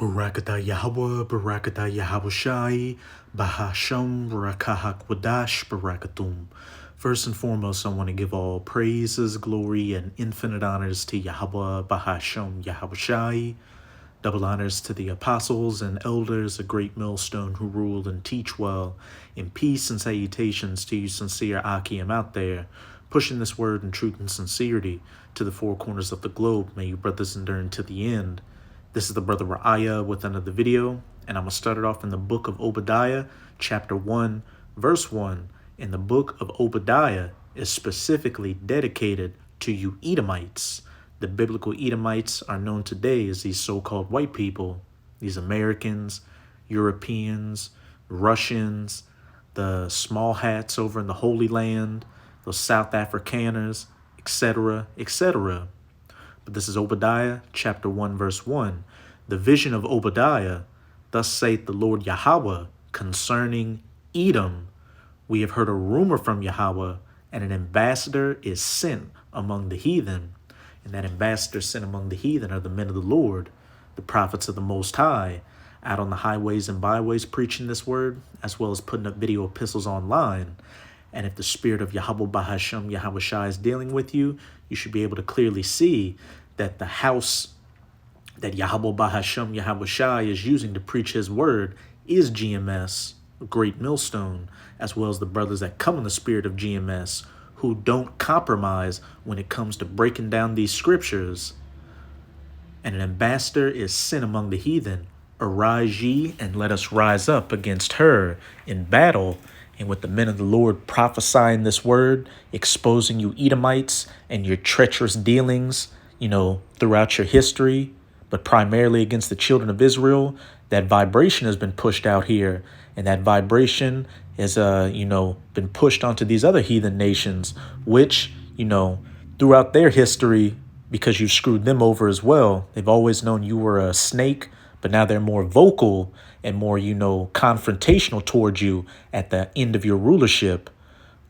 Barakatah Yahweh, Barakatah Yahawashi, Bahasham, Barakahak Wadash, Barakatum. First and foremost, I want to give all praises, glory, and infinite honors to Yahweh, Bahasham, Yahawashi. Double honors to the apostles and elders, a great millstone who rule and teach well. In peace and salutations to you sincere Akim out there, pushing this word in truth and sincerity to the four corners of the globe. May you brothers endure to the end. This is the brother Ra'aya with another video, and I'm going to start it off in the book of Obadiah, chapter 1, verse 1. And the book of Obadiah is specifically dedicated to you Edomites. The biblical Edomites are known today as these so-called white people, these Americans, Europeans, Russians, the small hats over in the Holy Land, those South Afrikaners, etc., etc. But this is Obadiah chapter 1, verse 1. The vision of Obadiah, thus saith the Lord Yahweh, concerning Edom. We have heard a rumor from Yahweh, and an ambassador is sent among the heathen. And that ambassador sent among the heathen are the men of the Lord, the prophets of the Most High, out on the highways and byways preaching this word, as well as putting up video epistles online. And if the spirit of Yahweh Bahasham Yahawashi is dealing with you, you should be able to clearly see that the house that Yahweh Bahasham Yahawashi is using to preach his word is GMS, a great millstone, as well as the brothers that come in the spirit of GMS, who don't compromise when it comes to breaking down these scriptures. And an ambassador is sent among the heathen. Arise ye, and let us rise up against her in battle. And with the men of the Lord prophesying this word, exposing you Edomites and your treacherous dealings, throughout your history, but primarily against the children of Israel, that vibration has been pushed out here. And that vibration has, been pushed onto these other heathen nations, which, throughout their history, because you screwed them over as well, they've always known you were a snake, but now they're more vocal and more, confrontational towards you at the end of your rulership.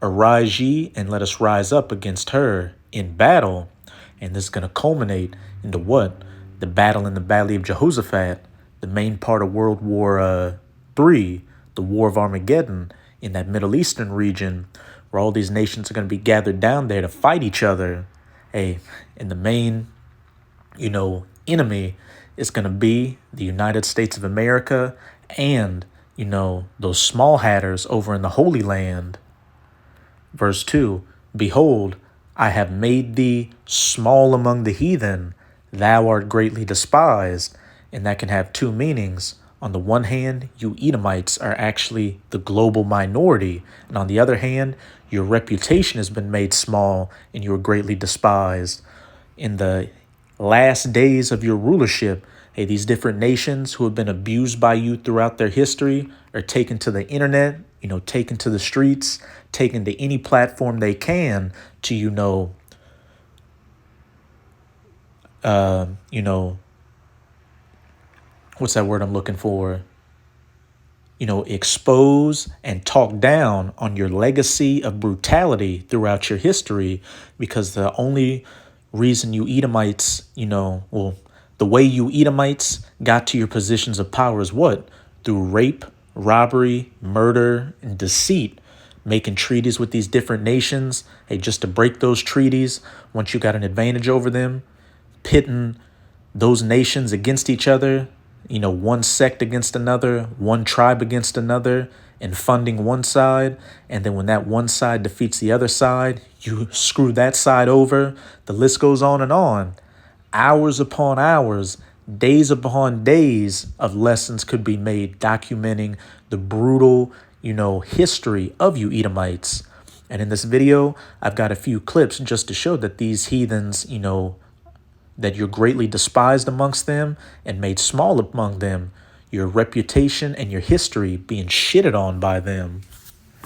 Arise ye, and let us rise up against her in battle. And this is going to culminate into what? The battle in the Valley of Jehoshaphat, the main part of World War III, the War of Armageddon in that Middle Eastern region, where all these nations are going to be gathered down there to fight each other. And the main, enemy is going to be the United States of America and, those small hatters over in the Holy Land. Verse 2, behold, I have made thee small among the heathen. Thou art greatly despised. And that can have two meanings. On the one hand, you Edomites are actually the global minority. And on the other hand, your reputation has been made small and you are greatly despised. In the last days of your rulership, these different nations who have been abused by you throughout their history are taken to the internet, taken to the streets, taken to any platform they can to, what's that word I'm looking for? Expose and talk down on your legacy of brutality throughout your history, because the only reason you Edomites, the way you Edomites got to your positions of power is what? Through rape, robbery, murder, and deceit, making treaties with these different nations, just to break those treaties once you got an advantage over them, pitting those nations against each other, one sect against another, one tribe against another, and funding one side. And then when that one side defeats the other side, you screw that side over. The list goes on and on. Hours upon hours, days upon days of lessons could be made documenting the brutal, history of you Edomites. And in this video, I've got a few clips just to show that these heathens, that you're greatly despised amongst them and made small among them, your reputation and your history being shitted on by them.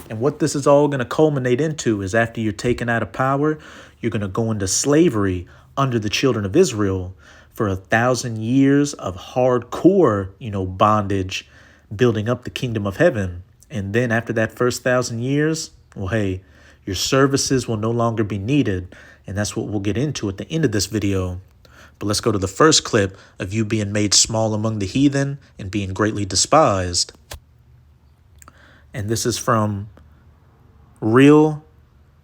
And what this is all going to culminate into is after you're taken out of power, you're going to go into slavery under the children of Israel for 1,000 years of hardcore, bondage, building up the kingdom of heaven. And then after that first 1,000 years, your services will no longer be needed. And that's what we'll get into at the end of this video. But let's go to the first clip of you being made small among the heathen and being greatly despised. And this is from Real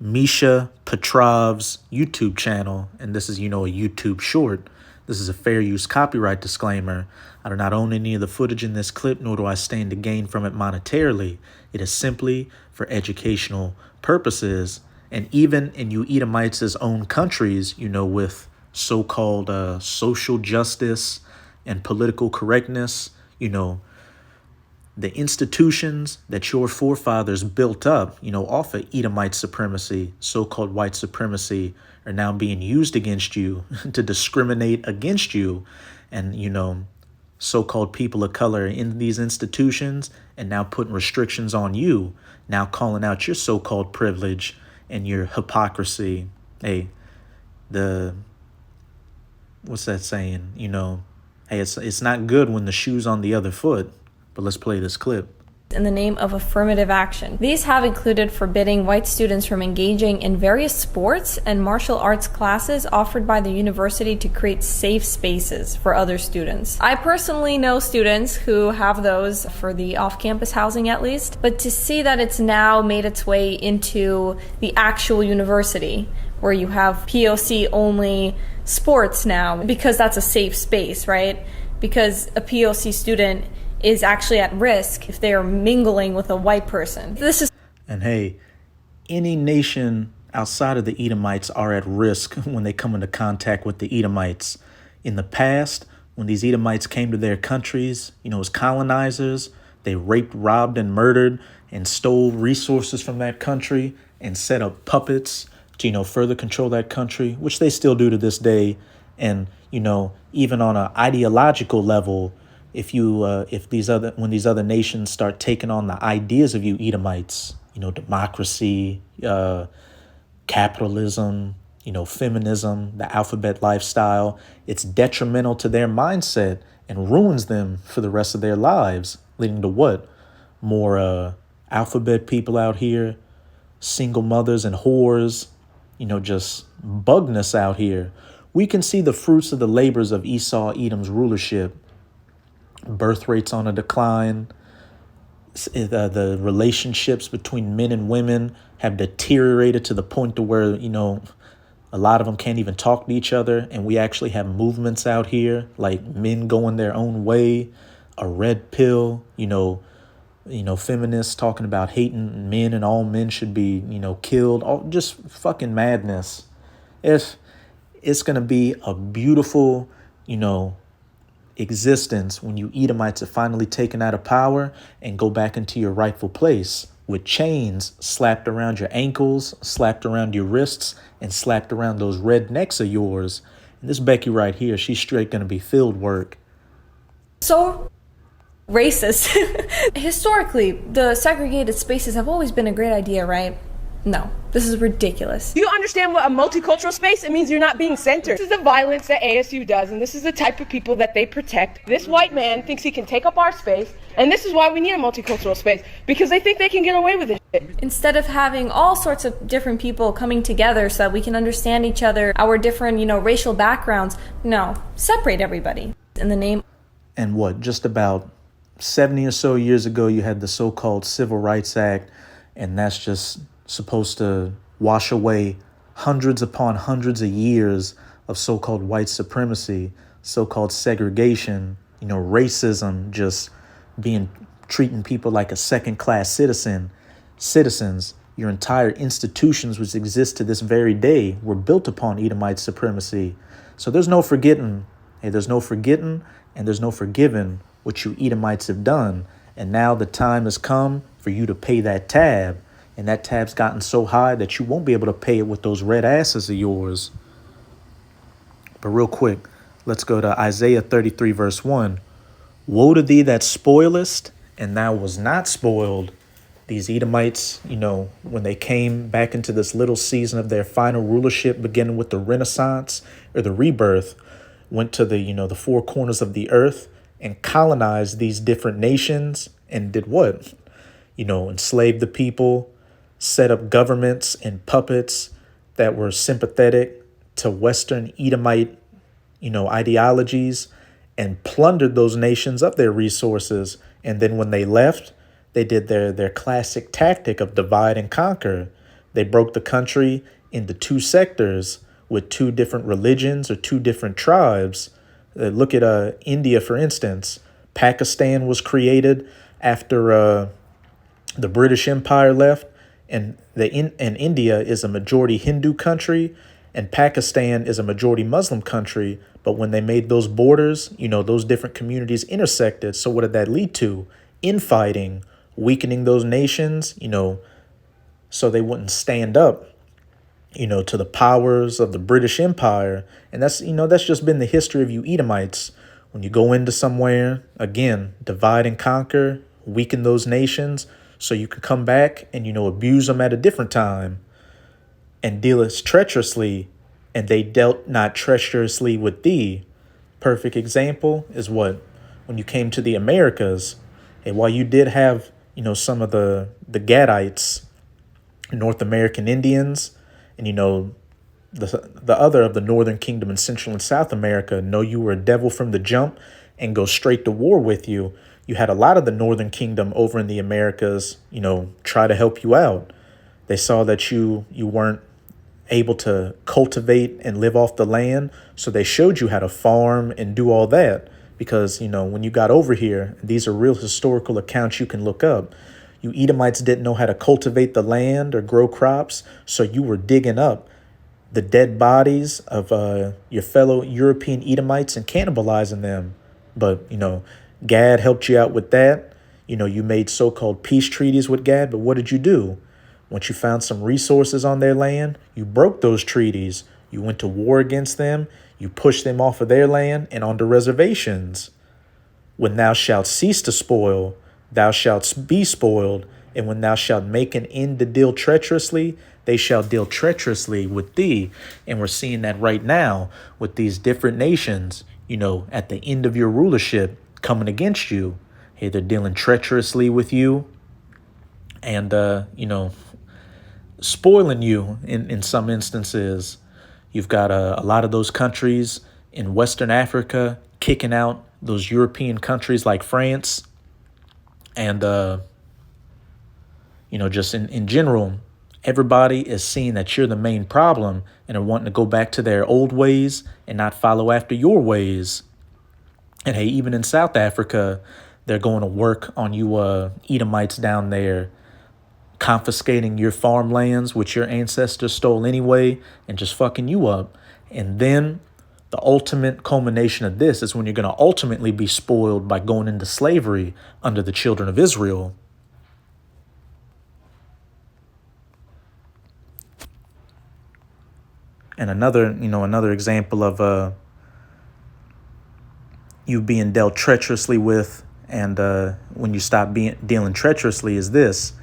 Misha Petrov's YouTube channel. And this is, a YouTube short. This is a fair use copyright disclaimer. I do not own any of the footage in this clip, nor do I stand to gain from it monetarily. It is simply for educational purposes. And even in you Edomites' own countries, with so-called social justice and political correctness, the institutions that your forefathers built up, off of Edomite supremacy, so-called white supremacy, are now being used against you to discriminate against you. And, so-called people of color in these institutions and now putting restrictions on you, now calling out your so-called privilege and your hypocrisy. Hey, what's that saying? Hey, it's not good when the shoe's on the other foot. But let's play this clip. In the name of affirmative action. These have included forbidding white students from engaging in various sports and martial arts classes offered by the university to create safe spaces for other students. I personally know students who have those for the off-campus housing at least, but to see that it's now made its way into the actual university where you have POC only sports now, because that's a safe space, right? Because a POC student is actually at risk if they are mingling with a white person. And hey, any nation outside of the Edomites are at risk when they come into contact with the Edomites. In the past, when these Edomites came to their countries, as colonizers, they raped, robbed, and murdered and stole resources from that country and set up puppets to, further control that country, which they still do to this day. And, even on an ideological level, when these other nations start taking on the ideas of you Edomites, democracy, capitalism, feminism, the alphabet lifestyle, it's detrimental to their mindset and ruins them for the rest of their lives, leading to what? More alphabet people out here, single mothers and whores, just bugness out here. We can see the fruits of the labors of Esau, Edom's rulership. Birth rates on a decline. The relationships between men and women have deteriorated to the point to where, a lot of them can't even talk to each other. And we actually have movements out here like men going their own way, a red pill, feminists talking about hating men and all men should be, killed. All just fucking madness. If it's going to be a beautiful, existence when you Edomites are finally taken out of power and go back into your rightful place with chains slapped around your ankles, slapped around your wrists, and slapped around those red necks of yours. And this Becky right here, she's straight going to be field work. So racist. Historically, the segregated spaces have always been a great idea, right? No, this is ridiculous. Do you understand what a multicultural space? It means you're not being centered. This is the violence that ASU does, and this is the type of people that they protect. This white man thinks he can take up our space, and this is why we need a multicultural space, because they think they can get away with this shit. Instead of having all sorts of different people coming together so that we can understand each other, our different, racial backgrounds, no, separate everybody in the name. And what, just about 70 or so years ago, you had the so-called Civil Rights Act, and that's just supposed to wash away hundreds upon hundreds of years of so-called white supremacy, so-called segregation, racism, just treating people like a second-class citizens. Your entire institutions which exist to this very day were built upon Edomite supremacy. So there's no forgetting. Hey, there's no forgetting and there's no forgiving what you Edomites have done. And now the time has come for you to pay that tab. And that tab's gotten so high that you won't be able to pay it with those red asses of yours. But real quick, let's go to Isaiah 33, verse 1. Woe to thee that spoilest, and thou was not spoiled. These Edomites, when they came back into this little season of their final rulership, beginning with the Renaissance or the rebirth, went to the four corners of the earth and colonized these different nations and did what? Enslaved the people, set up governments and puppets that were sympathetic to Western Edomite, ideologies and plundered those nations of their resources. And then when they left, they did their classic tactic of divide and conquer. They broke the country into two sectors with two different religions or two different tribes. Look at India, for instance. Pakistan was created after the British Empire left, and India is a majority Hindu country, and Pakistan is a majority Muslim country. But when they made those borders, those different communities intersected. So what did that lead to? Infighting, weakening those nations, so they wouldn't stand up, to the powers of the British Empire. And that's just been the history of you Edomites. When you go into somewhere, again, divide and conquer, weaken those nations, so you can come back and, abuse them at a different time and deal as treacherously, and they dealt not treacherously with thee. Perfect example is what? When you came to the Americas, and while you did have, some of the Gadites, North American Indians, and, the other of the Northern Kingdom in Central and South America know you were a devil from the jump and go straight to war with you. You had a lot of the Northern Kingdom over in the Americas, try to help you out. They saw that you weren't able to cultivate and live off the land, so they showed you how to farm and do all that. Because, when you got over here, these are real historical accounts you can look up. You Edomites didn't know how to cultivate the land or grow crops, so you were digging up the dead bodies of your fellow European Edomites and cannibalizing them. But, Gad helped you out with that. You made so-called peace treaties with Gad, but what did you do? Once you found some resources on their land, you broke those treaties. You went to war against them. You pushed them off of their land and onto reservations. When thou shalt cease to spoil, thou shalt be spoiled. And when thou shalt make an end to deal treacherously, they shall deal treacherously with thee. And we're seeing that right now with these different nations, at the end of your rulership coming against you. Hey, they're dealing treacherously with you and, spoiling you in some instances. You've got a lot of those countries in Western Africa kicking out those European countries like France. And, just in general, everybody is seeing that you're the main problem and are wanting to go back to their old ways and not follow after your ways. And hey, even in South Africa, they're going to work on you Edomites down there, confiscating your farmlands, which your ancestors stole anyway, and just fucking you up. And then the ultimate culmination of this is when you're going to ultimately be spoiled by going into slavery under the children of Israel. And another example of you being dealt treacherously with, and when you stop dealing treacherously, is this.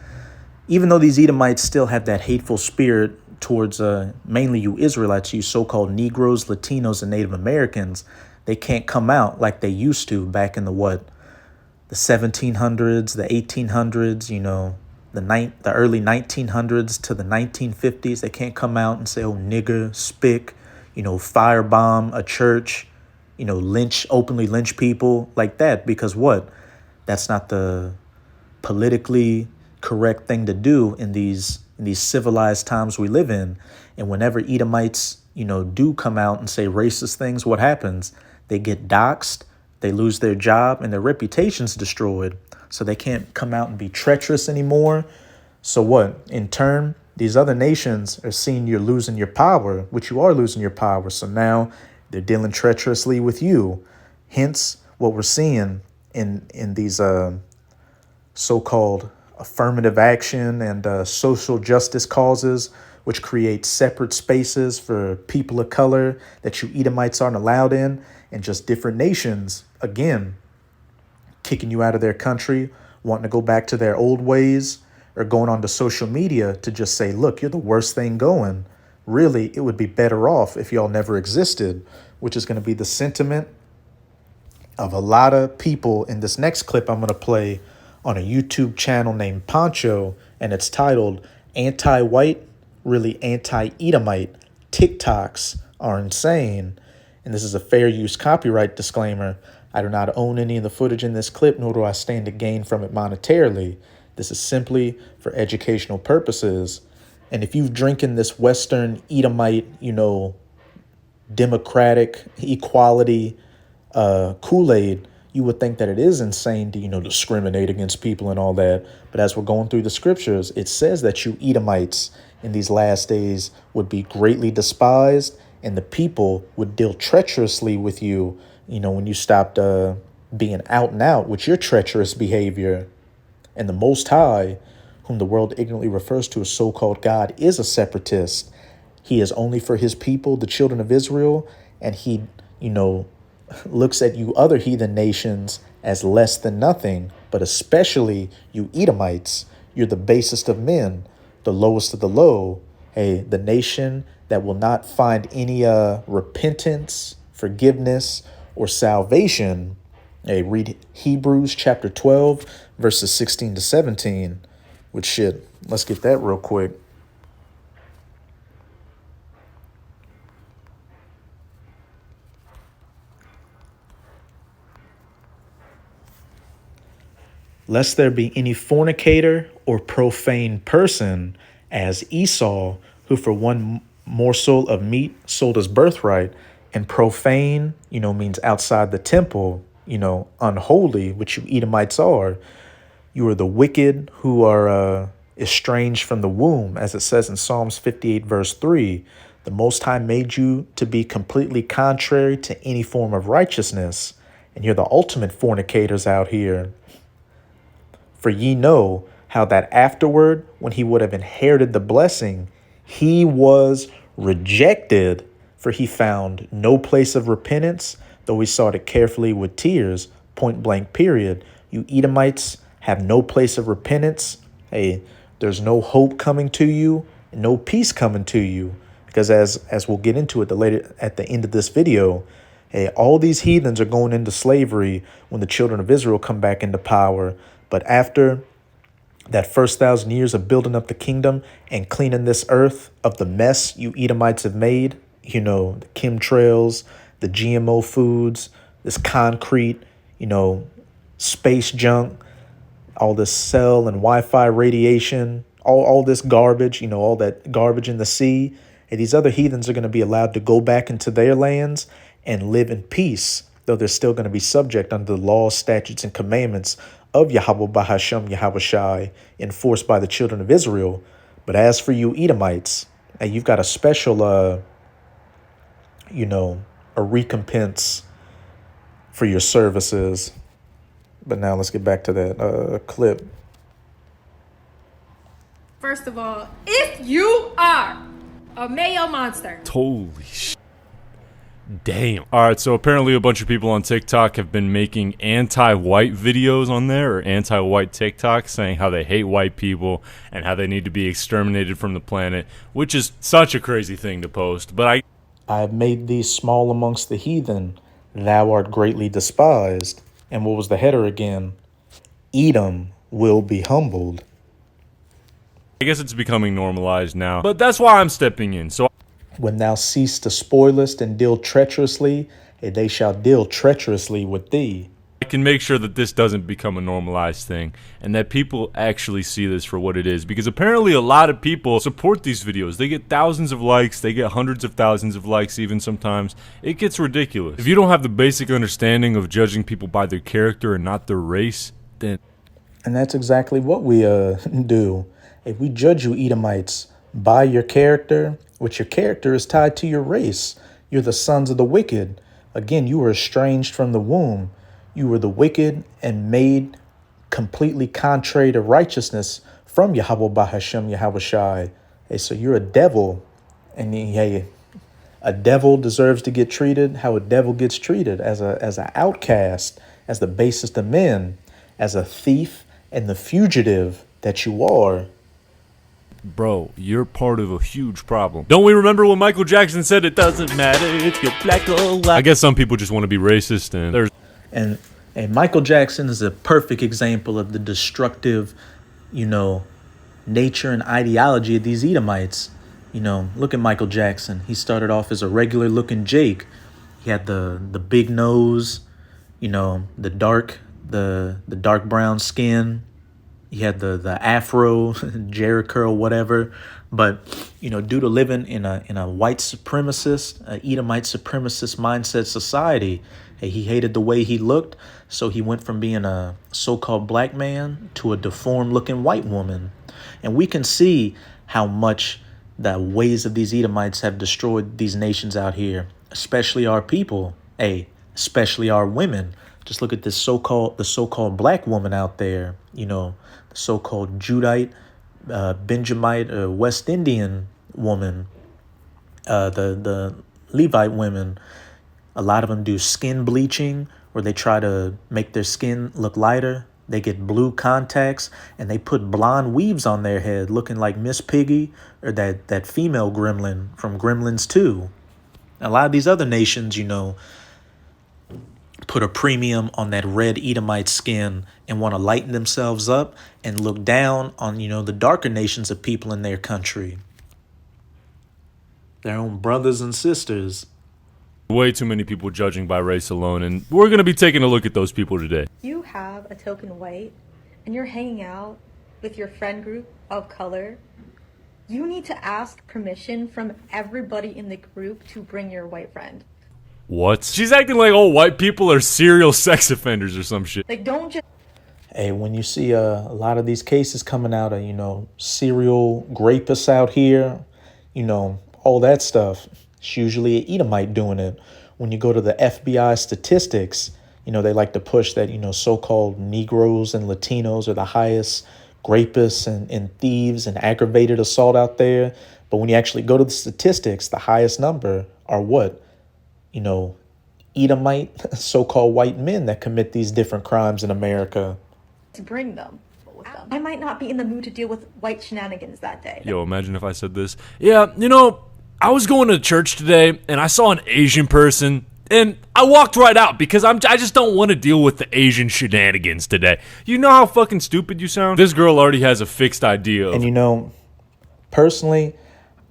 Even though these Edomites still have that hateful spirit towards mainly you Israelites, you so-called Negroes, Latinos, and Native Americans, they can't come out like they used to back in the 1700s, the 1800s, the early 1900s to the 1950s. They can't come out and say, oh, nigger, spick, firebomb a church, openly lynch people like that. Because what? That's not the politically correct thing to do in these civilized times we live in. And whenever Edomites, do come out and say racist things, what happens? They get doxxed, they lose their job, and their reputation's destroyed. So they can't come out and be treacherous anymore. So what? In turn, these other nations are seeing you're losing your power, which you are losing your power. So now they're dealing treacherously with you. Hence, what we're seeing in these so-called affirmative action and social justice causes, which create separate spaces for people of color that you Edomites aren't allowed in, and just different nations, again, kicking you out of their country, wanting to go back to their old ways, or going onto social media to just say, look, you're the worst thing going. Really, it would be better off if y'all never existed, which is going to be the sentiment of a lot of people in this next clip I'm going to play on a YouTube channel named Poncho, and it's titled Anti-White, Really Anti-Edomite. TikToks are insane. And this is a fair use copyright disclaimer. I do not own any of the footage in this clip, nor do I stand to gain from it monetarily. This is simply for educational purposes. And if you've drinking this Western Edomite, democratic equality Kool-Aid, you would think that it is insane to, discriminate against people and all that. But as we're going through the scriptures, it says that you Edomites in these last days would be greatly despised, and the people would deal treacherously with you, when you stopped being out and out with your treacherous behavior. And the Most High, whom the world ignorantly refers to as so-called God, is a separatist. He is only for his people, the children of Israel, and he, looks at you other heathen nations as less than nothing, but especially you Edomites. You're the basest of men, the lowest of the low. Hey, the nation that will not find any repentance, forgiveness, or salvation. Hey, read Hebrews chapter 12, verses 16 to 17. Which shit, let's get that real quick. Lest there be any fornicator or profane person as Esau, who for one morsel of meat sold his birthright. And profane, means outside the temple, unholy, which you Edomites are. You are the wicked who are estranged from the womb, as it says in Psalms 58, verse 3. The Most High made you to be completely contrary to any form of righteousness. And you're the ultimate fornicators out here. For ye know how that afterward, when he would have inherited the blessing, he was rejected, for he found no place of repentance, though he sought it carefully with tears, point blank period. You Edomites have no place of repentance. Hey, there's no hope coming to you, and no peace coming to you. Because as we'll get into it at the end of this video, hey, all these heathens are going into slavery when the children of Israel come back into power. But after that first 1,000 years of building up the kingdom and cleaning this earth of the mess you Edomites have made, the chemtrails, the GMO foods, this concrete, space junk, all this cell and Wi-Fi radiation, all this garbage, all that garbage in the sea. And these other heathens are going to be allowed to go back into their lands and live in peace, though they're still going to be subject under the laws, statutes, and commandments of Yahweh Bahasham Yahweh Shai, enforced by the children of Israel. But as for you Edomites, you've got a special, a recompense for your services. But now let's get back to that clip. First of all, if you are a male monster. Holy shit. Damn. All right, so apparently a bunch of people on TikTok have been making anti-white videos on there, or anti-white TikTok, saying how they hate white people and how they need to be exterminated from the planet, which is such a crazy thing to post. But I have made thee small amongst the heathen, thou art greatly despised. And what was the header again? Edom will be humbled. I guess it's becoming normalized now, but that's why I'm stepping in. So when thou cease to spoilest and deal treacherously, they shall deal treacherously with thee. I can make sure that this doesn't become a normalized thing and that people actually see this for what it is, because apparently a lot of people support these videos. They get thousands of likes, they get hundreds of thousands of likes even sometimes. It gets ridiculous. If you don't have the basic understanding of judging people by their character and not their race, then... And that's exactly what we do. If we judge you Edomites by your character, which your character is tied to your race, you're the sons of the wicked. Again, you were estranged from the womb. You were the wicked and made completely contrary to righteousness from Yahweh Bahasham Yahweh Shai. Hey, so you're a devil. And hey, a devil deserves to get treated how a devil gets treated, as an outcast, as the basest of men, as a thief and the fugitive that you are. Bro, you're part of a huge problem. Don't we remember when Michael Jackson said it doesn't matter if you're black or white? I guess some people just want to be racist, and there's... And Michael Jackson is a perfect example of the destructive, nature and ideology of these Edomites. Look at Michael Jackson. He started off as a regular looking Jake. He had the big nose, the dark brown skin. He had the afro, Jerry curl, whatever. But due to living in a white supremacist, Edomite supremacist mindset society, hey, he hated the way he looked, so he went from being a so-called black man to a deformed-looking white woman. And we can see how much the ways of these Edomites have destroyed these nations out here, especially our people, hey, especially our women. Just look at the so-called black woman out there, the so-called Judite, Benjamite, West Indian woman, the Levite women. A lot of them do skin bleaching, where they try to make their skin look lighter. They get blue contacts and they put blonde weaves on their head, looking like Miss Piggy or that female gremlin from Gremlins 2. A lot of these other nations, put a premium on that red Edomite skin and want to lighten themselves up and look down on, the darker nations of people in their country. Their own brothers and sisters. Way too many people judging by race alone, and we're going to be taking a look at those people today. You have a token white and you're hanging out with your friend group of color. You need to ask permission from everybody in the group to bring your white friend. What? She's acting like all white people are serial sex offenders or some shit. Like, don't just... Hey, when you see a lot of these cases coming out of, serial rapists out here, all that stuff, it's usually an Edomite doing it. When you go to the FBI statistics, they like to push that, so-called Negroes and Latinos are the highest rapists and thieves and aggravated assault out there. But when you actually go to the statistics, the highest number are what? Edomite, so-called white men that commit these different crimes in America. to bring them with them. I might not be in the mood to deal with white shenanigans that day. Yo, imagine if I said this. Yeah, I was going to church today and I saw an Asian person and I walked right out because I just don't want to deal with the Asian shenanigans today. You know how fucking stupid you sound? This girl already has a fixed idea of... And personally,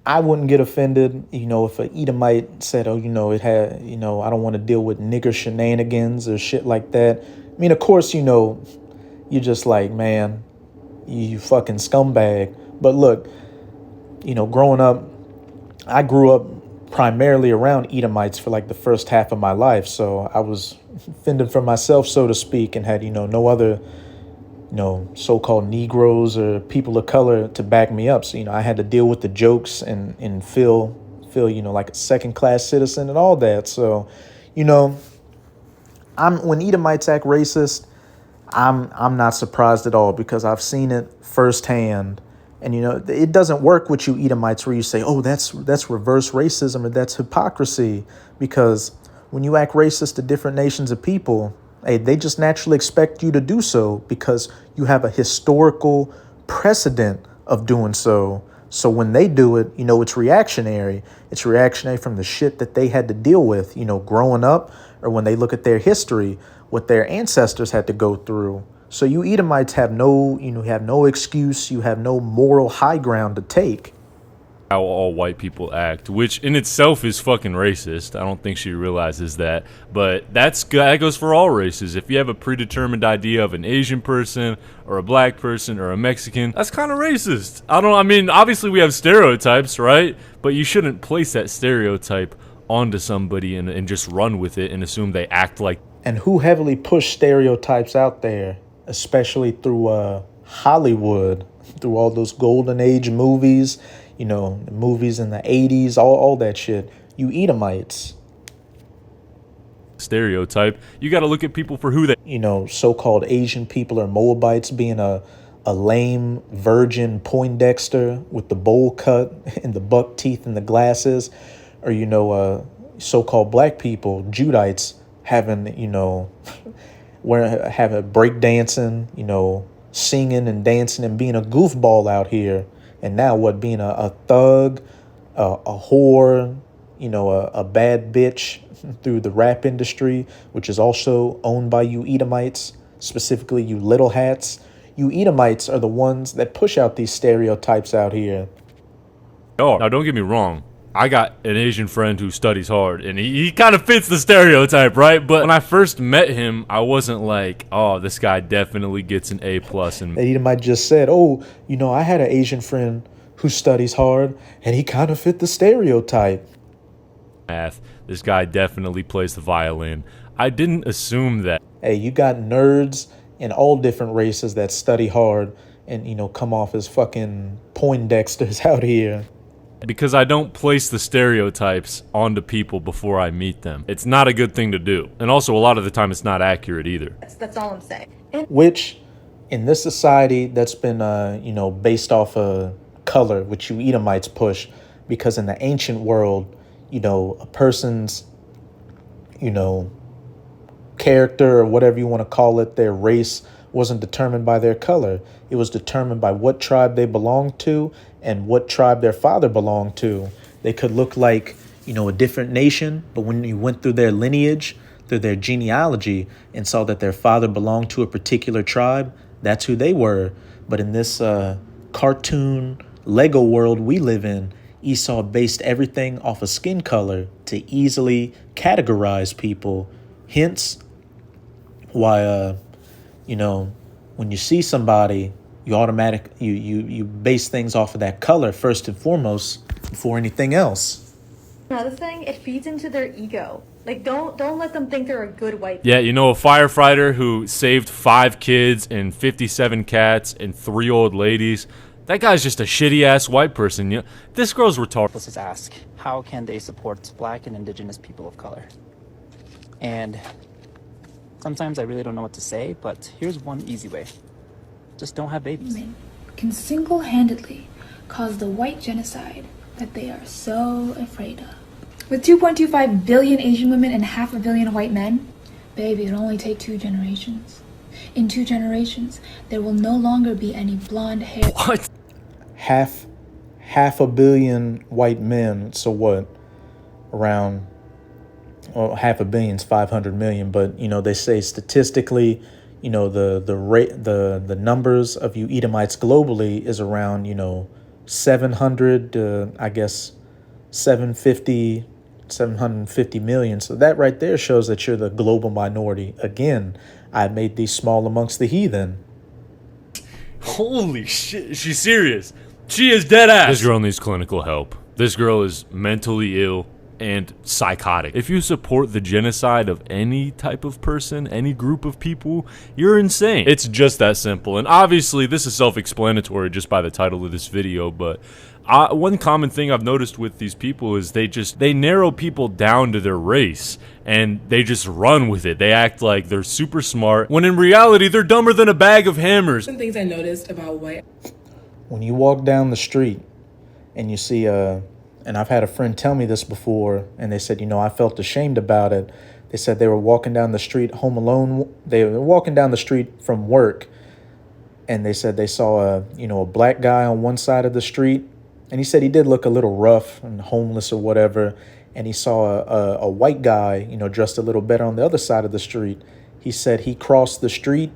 I wouldn't get offended, if an Edomite said, it had, I don't want to deal with nigger shenanigans or shit like that. I mean, of course, you're just like, man, you fucking scumbag. But look, growing up, I grew up primarily around Edomites for like the first half of my life. So I was fending for myself, so to speak, and had, no other so-called Negroes or people of color to back me up. So, I had to deal with the jokes and feel, like a second-class citizen and all that. So, when Edomites act racist, I'm not surprised at all because I've seen it firsthand. And, it doesn't work with you Edomites where you say, oh, that's reverse racism or that's hypocrisy. Because when you act racist to different nations of people, hey, they just naturally expect you to do so because you have a historical precedent of doing so. So when they do it, it's reactionary. It's reactionary from the shit that they had to deal with, growing up, or when they look at their history, what their ancestors had to go through. So you Edomites have no excuse. You have no moral high ground to take. How all white people act, which in itself is fucking racist. I don't think she realizes that, but that goes for all races. If you have a predetermined idea of an Asian person or a black person or a Mexican, that's kind of racist. Obviously we have stereotypes, right? But you shouldn't place that stereotype onto somebody and just run with it and assume they act like. And who heavily pushed stereotypes out there, especially through Hollywood, through all those golden age movies, movies in the 80s, all that shit. You Edomites. Stereotype. You got to look at people for who they... So-called Asian people or Moabites being a lame virgin Poindexter with the bowl cut and the buck teeth and the glasses. Or, so-called black people, Judites, having, having break dancing, singing and dancing and being a goofball out here. And now being a thug, a whore, a bad bitch through the rap industry, which is also owned by you Edomites, specifically you little hats. You Edomites are the ones that push out these stereotypes out here. Oh, now don't get me wrong. I got an Asian friend who studies hard, and he kind of fits the stereotype, right? But when I first met him, I wasn't like, oh, this guy definitely gets an A+. And Edomite just said, oh, you know, I had an Asian friend who studies hard, and he kind of fit the stereotype. math, this guy definitely plays the violin. I didn't assume that. Hey, you got nerds in all different races that study hard and, you know, come off as fucking Poindexters out here. Because I don't place the stereotypes onto people before I meet them. It's not a good thing to do. And also, a lot of the time, it's not accurate either. That's all I'm saying. Which, in this society that's been, you know, based off of color, which you Edomites push, because in the ancient world, you know, a person's, you know, character or whatever you want to call it, their race wasn't determined by their color. It was determined by what tribe they belonged to and what tribe their father belonged to. They could look like, you know, a different nation, but when you went through their lineage, through their genealogy, and saw that their father belonged to a particular tribe, that's who they were. But in this cartoon Lego world we live in, Esau based everything off of skin color to easily categorize people. Hence why, you know, when you see somebody, you base things off of that color first and foremost before anything else. Another thing, it feeds into their ego. Like, don't let them think they're a good white. Yeah, you know, a firefighter who saved 5 kids and 57 cats and 3 old ladies. That guy's just a shitty-ass white person. You know, this girl's retarded. Let's just ask, how can they support black and indigenous people of color? And sometimes I really don't know what to say, but here's one easy way. Just don't have babies. Women can single-handedly cause the white genocide that they are so afraid of. With 2.25 billion Asian women and 500 million white men, baby, it'll only take 2 generations. In 2 generations, there will no longer be any blonde hair. What? Half a billion white men. So what? Around, well, 500 million's 500 million. But you know, they say statistically, you know, the numbers of you Edomites globally is around, you know, 700 I guess 750 million. So that right there shows that you're the global minority. Again, I made these small amongst the heathen. Holy shit, she's serious. She is dead ass. This girl needs clinical help. This girl is mentally ill and psychotic. If you support the genocide of any type of person, any group of people, you're insane. It's just that simple. And obviously, this is self-explanatory just by the title of this video, but one common thing I've noticed with these people is they narrow people down to their race and they just run with it. They act like they're super smart when in reality they're dumber than a bag of hammers. Some things I noticed about white. When you walk down the street and you see and I've had a friend tell me this before, and they said, you know, I felt ashamed about it. They said they were walking down the street home alone. They were walking down the street from work, and they said they saw a black guy on one side of the street. And he said he did look a little rough and homeless or whatever. And he saw a white guy, you know, dressed a little better on the other side of the street. He said he crossed the street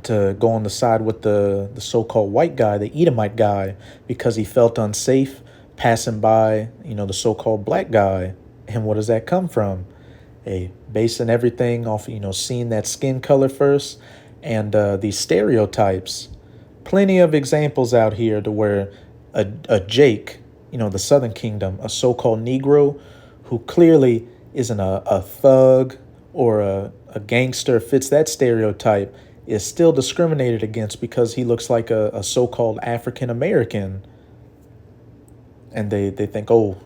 to go on the side with the so-called white guy, the Edomite guy, because he felt unsafe passing by, you know, the so-called black guy. And what does that come from? Basing everything off, you know, seeing that skin color first and these stereotypes. Plenty of examples out here to where a Jake, you know, the Southern Kingdom, a so-called Negro who clearly isn't a thug or a gangster, fits that stereotype, is still discriminated against because he looks like a so-called African American. And they think, oh,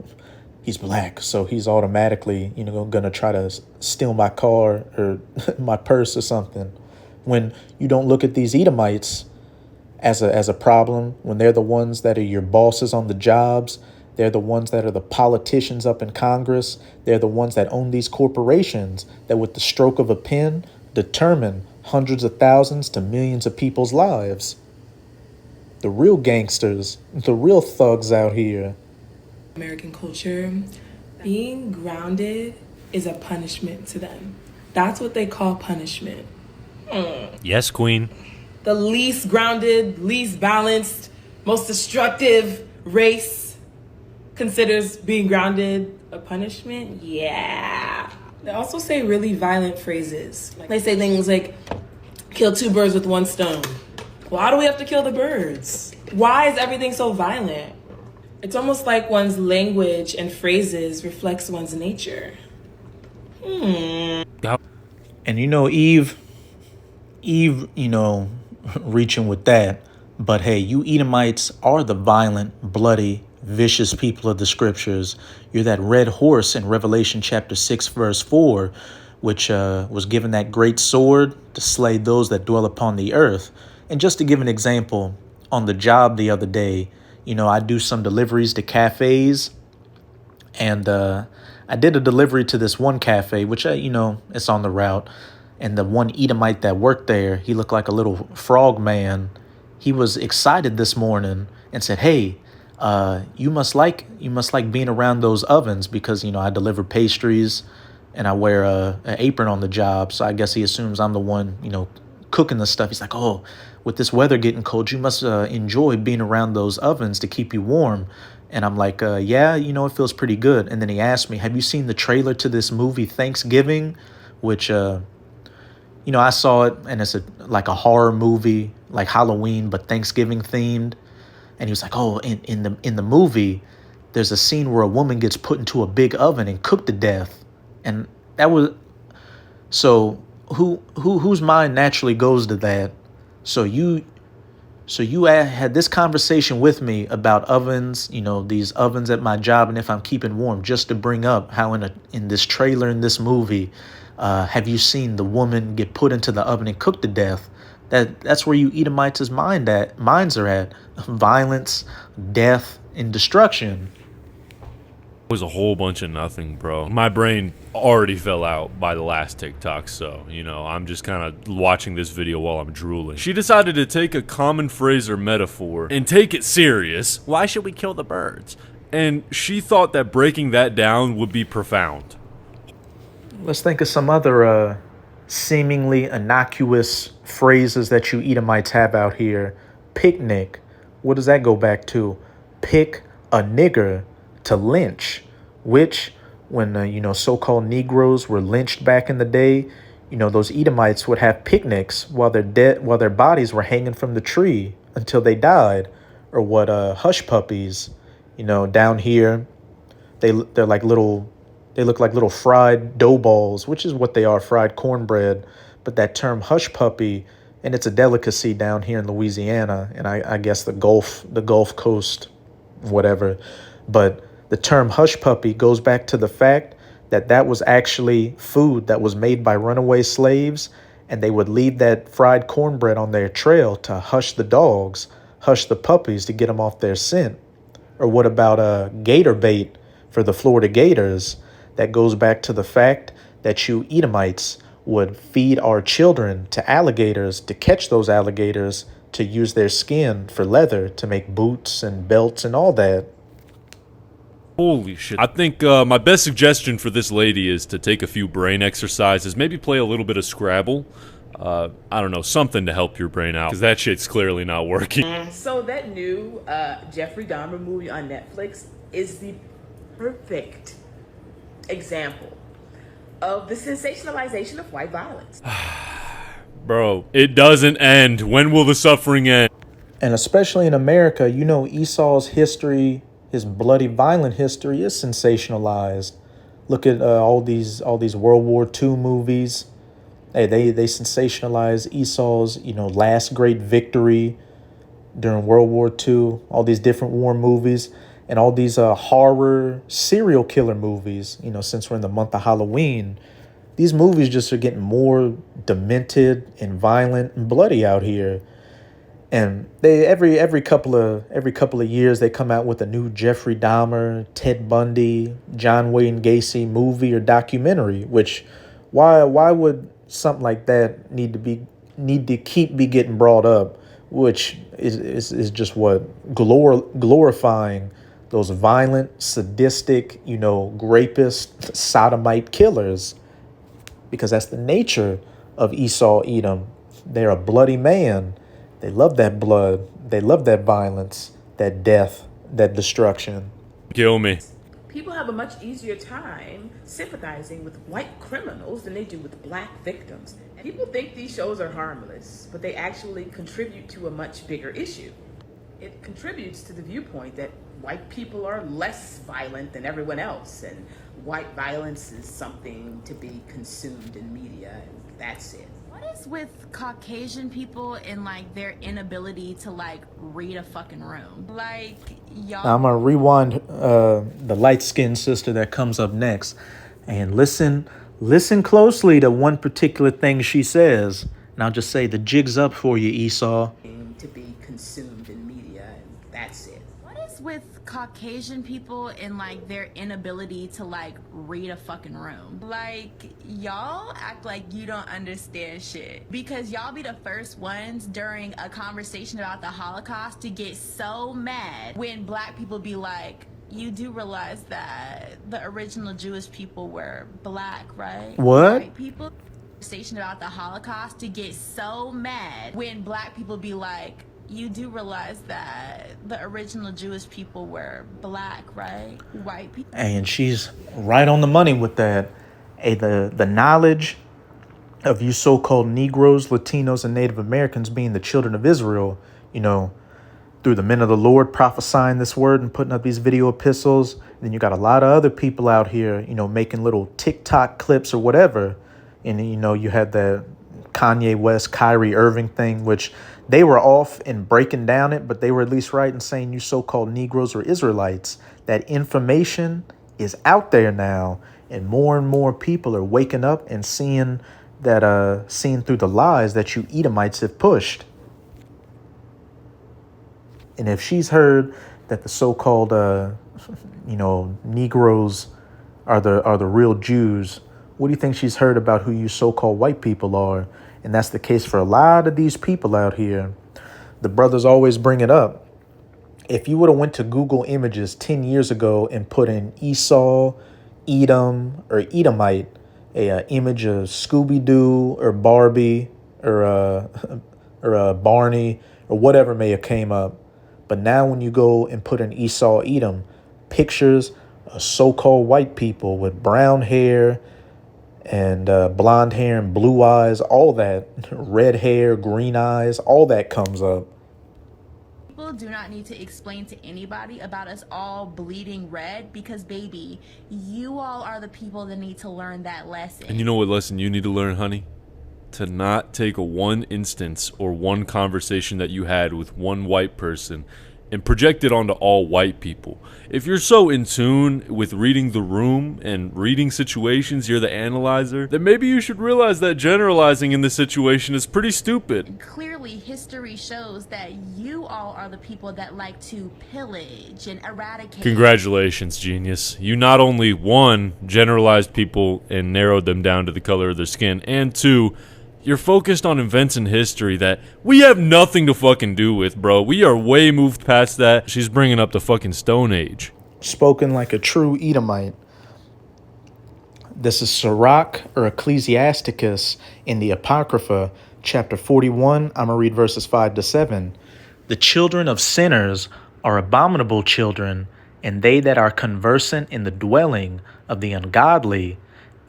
he's black, so he's automatically, you know, gonna try to steal my car or my purse or something. When you don't look at these Edomites as a problem, when they're the ones that are your bosses on the jobs, they're the ones that are the politicians up in Congress, they're the ones that own these corporations that with the stroke of a pen determine hundreds of thousands to millions of people's lives. The real gangsters, the real thugs out here. American culture, being grounded is a punishment to them. That's what they call punishment. Yes, queen. The least grounded, least balanced, most destructive race considers being grounded a punishment? Yeah. They also say really violent phrases. They say things like, kill two birds with one stone. Why do we have to kill the birds? Why is everything so violent? It's almost like one's language and phrases reflects one's nature. And Eve, reaching with that. But hey, you Edomites are the violent, bloody, vicious people of the scriptures. You're that red horse in Revelation chapter 6, verse 4, which was given that great sword to slay those that dwell upon the earth. And just to give an example, on the job the other day, I do some deliveries to cafes, and I did a delivery to this one cafe, which, it's on the route. And the one Edomite that worked there, he looked like a little frog man. He was excited this morning and said, hey, you must like being around those ovens because, I deliver pastries and I wear an apron on the job. So I guess he assumes I'm the one, cooking the stuff. He's like, oh, with this weather getting cold, you must enjoy being around those ovens to keep you warm. And I'm like, yeah, it feels pretty good. And then he asked me, have you seen the trailer to this movie Thanksgiving? Which, I saw it, and it's like a horror movie, like Halloween, but Thanksgiving themed. And he was like, oh, in the movie, there's a scene where a woman gets put into a big oven and cooked to death. And that was, so whose mind naturally goes to that? So you had this conversation with me about ovens, these ovens at my job, and if I'm keeping warm, just to bring up how in this trailer in this movie, have you seen the woman get put into the oven and cooked to death? That's where you Edomites' minds are at. Violence, death, and destruction. It was a whole bunch of nothing, bro. My brain already fell out by the last TikTok, so, I'm just kind of watching this video while I'm drooling. She decided to take a common phrase or metaphor and take it serious. Why should we kill the birds? And she thought that breaking that down would be profound. Let's think of some other seemingly innocuous phrases that you Edomites have out here. Picnic. What does that go back to? Pick a nigger to lynch, which when, so-called Negroes were lynched back in the day, those Edomites would have picnics while their bodies were hanging from the tree until they died. Or what hush puppies, down here, they look like little fried dough balls, which is what they are, fried cornbread. But that term hush puppy, and it's a delicacy down here in Louisiana, and I guess the Gulf Coast, whatever. But the term hush puppy goes back to the fact that was actually food that was made by runaway slaves, and they would leave that fried cornbread on their trail to hush the dogs, hush the puppies to get them off their scent. Or what about gator bait for the Florida Gators? That goes back to the fact that you Edomites would feed our children to alligators to catch those alligators to use their skin for leather to make boots and belts and all that. Holy shit. I think my best suggestion for this lady is to take a few brain exercises, maybe play a little bit of Scrabble. I don't know, something to help your brain out, because that shit's clearly not working. So that new Jeffrey Dahmer movie on Netflix is the perfect example of the sensationalization of white violence. Bro, it doesn't end. When will the suffering end? And especially in America, Esau's history, his bloody violent history is sensationalized. Look at all these World War II movies. Hey, they sensationalize Esau's, last great victory during World War II, all these different war movies. And all these horror serial killer movies, since we're in the month of Halloween, these movies just are getting more demented and violent and bloody out here. And they every couple of years they come out with a new Jeffrey Dahmer, Ted Bundy, John Wayne Gacy movie or documentary. Which why would something like that need to keep getting brought up? Which is just what glorifying those violent, sadistic, rapist, sodomite killers. Because that's the nature of Esau, Edom. They're a bloody man. They love that blood. They love that violence, that death, that destruction. Kill me. People have a much easier time sympathizing with white criminals than they do with black victims. And people think these shows are harmless, but they actually contribute to a much bigger issue. It contributes to the viewpoint that white people are less violent than everyone else, and white violence is something to be consumed in media, and that's it. What is with Caucasian people and like their inability to like read a fucking room? Like y'all. I'm gonna rewind the light-skinned sister that comes up next, and listen closely to one particular thing she says, and I'll just say the jig's up for you, Esau. To be consumed in media, and that's it. What is with Caucasian people and like their inability to like read a fucking room? Like y'all act like you don't understand shit because y'all be the first ones during a conversation about the Holocaust to get so mad when black people be like, you do realize that the original Jewish people were black, right? What? White people conversation about the Holocaust to get so mad when black people be like, you do realize that the original Jewish people were black, right? White people. And she's right on the money with that. Hey, the knowledge of you so-called Negroes, Latinos, and Native Americans being the children of Israel, you know, through the men of the Lord prophesying this word and putting up these video epistles. Then you got a lot of other people out here, you know, making little TikTok clips or whatever. And, you know, you had the Kanye West, Kyrie Irving thing, which they were off in breaking down it, but they were at least right in saying you so-called Negroes or Israelites. That information is out there now, and more people are waking up and seeing through the lies that you Edomites have pushed. And if she's heard that the so-called, Negroes are the real Jews, what do you think she's heard about who you so-called white people are? And that's the case for a lot of these people out here. The brothers always bring it up. If you would have went to Google Images 10 years ago and put in Esau, Edom, or Edomite, a image of Scooby-Doo or Barbie or Barney or whatever may have came up. But now when you go and put in Esau, Edom, pictures of so-called white people with brown hair and blonde hair and blue eyes, all that, red hair, green eyes, all that comes up. People do not need to explain to anybody about us all bleeding red because, baby, you all are the people that need to learn that lesson. And you know what lesson you need to learn, honey? To not take a one instance or one conversation that you had with one white person and project it onto all white people. If you're so in tune with reading the room and reading situations, you're the analyzer, then maybe you should realize that generalizing in this situation is pretty stupid. Clearly, history shows that you all are the people that like to pillage and eradicate. Congratulations, genius. You not only, one, generalized people and narrowed them down to the color of their skin, and two, you're focused on events in history that we have nothing to fucking do with, bro. We are way moved past that. She's bringing up the fucking Stone Age. Spoken like a true Edomite. This is Sirach or Ecclesiasticus in the Apocrypha, chapter 41. I'm going to read verses 5 to 7. The children of sinners are abominable children, and they that are conversant in the dwelling of the ungodly.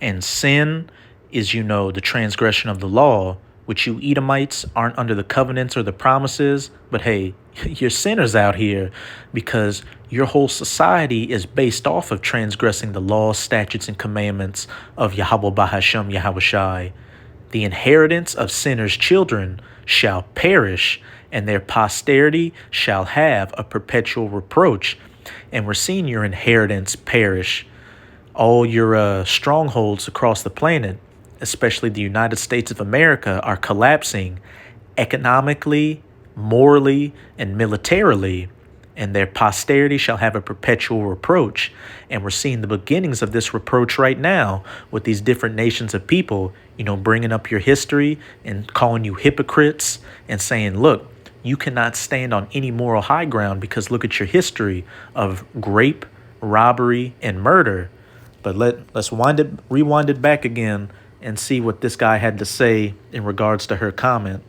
And sin is, the transgression of the law, which you Edomites aren't under the covenants or the promises, but hey, you're sinners out here because your whole society is based off of transgressing the laws, statutes, and commandments of Yahweh Bahashem Yahushai. The inheritance of sinners' children shall perish, and their posterity shall have a perpetual reproach. And we're seeing your inheritance perish. All your strongholds across the planet, especially the United States of America, are collapsing economically, morally, and militarily, and their posterity shall have a perpetual reproach. And we're seeing the beginnings of this reproach right now with these different nations of people, bringing up your history and calling you hypocrites and saying, look, you cannot stand on any moral high ground because look at your history of rape, robbery, and murder. But let's rewind it back again and see what this guy had to say in regards to her comment.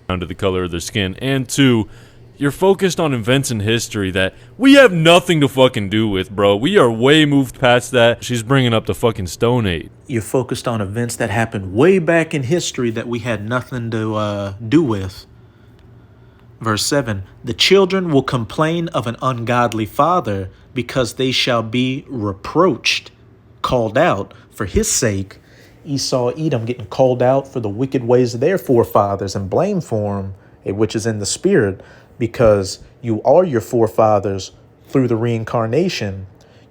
Down to the color of their skin, and two, You're focused on events in history that we have nothing to fucking do with, bro. We are way moved past that. She's bringing up the fucking Stone Age. You're focused on events that happened way back in history that we had nothing to do with. Verse 7, the children will complain of an ungodly father because they shall be reproached, called out for his sake. Esau, Edom getting called out for the wicked ways of their forefathers and blamed for them, which is in the spirit, because you are your forefathers through the reincarnation.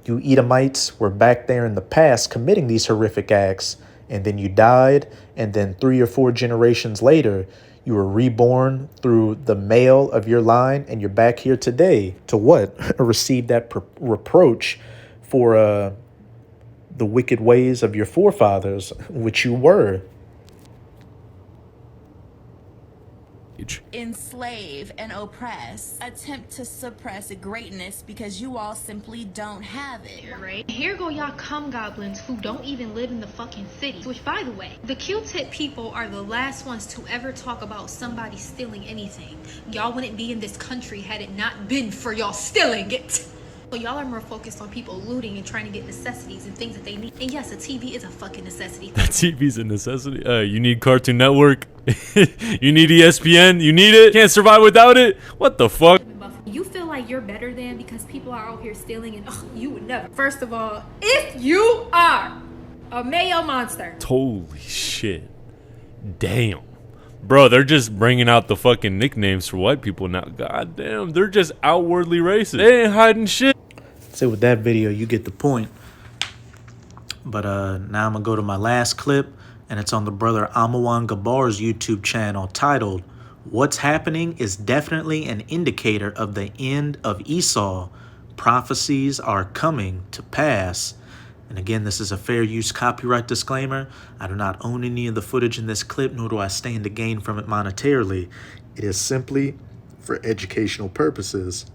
You Edomites were back there in the past committing these horrific acts, and then you died, and then 3 or 4 generations later, you were reborn through the male of your line, and you're back here today to what? Receive that reproach for the wicked ways of your forefathers, which you were. Enslave and oppress, attempt to suppress greatness because you all simply don't have it. Right? Here go y'all cum goblins who don't even live in the fucking city. Which, by the way, the Q-tip people are the last ones to ever talk about somebody stealing anything. Y'all wouldn't be in this country had it not been for y'all stealing it. So y'all are more focused on people looting and trying to get necessities and things that they need. And yes, a TV is a fucking necessity. A TV's a necessity? You need Cartoon Network? You need ESPN? You need it? Can't survive without it? What the fuck? You feel like you're better than because people are out here stealing and you would never. First of all, if you are a Mayo monster. Holy shit. Damn. Bro, they're just bringing out the fucking nicknames for white people now. God damn, they're just outwardly racist. They ain't hiding shit. So with that video, you get the point. But now I'm going to go to my last clip, and it's on the brother Amawan Gabar's YouTube channel titled, What's Happening is Definitely an Indicator of the End of Esau. Prophecies are coming to pass. And again, this is a fair use copyright disclaimer. I do not own any of the footage in this clip, nor do I stand to gain from it monetarily. It is simply for educational purposes.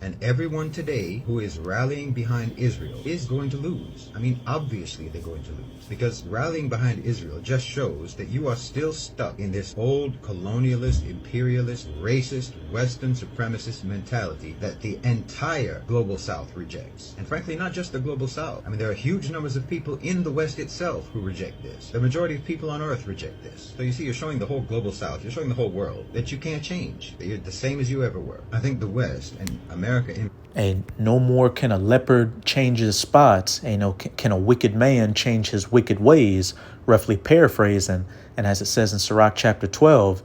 And everyone today who is rallying behind Israel is going to lose. I mean, obviously they're going to lose. Because rallying behind Israel just shows that you are still stuck in this old colonialist, imperialist, racist, Western supremacist mentality that the entire global South rejects. And frankly, not just the global South. I mean, there are huge numbers of people in the West itself who reject this. The majority of people on Earth reject this. So you see, you're showing the whole global South, you're showing the whole world that you can't change, that you're the same as you ever were. I think the West and America And no more can a leopard change his spots. Can a wicked man change his wicked ways, roughly paraphrasing. And as it says in Sirach chapter 12,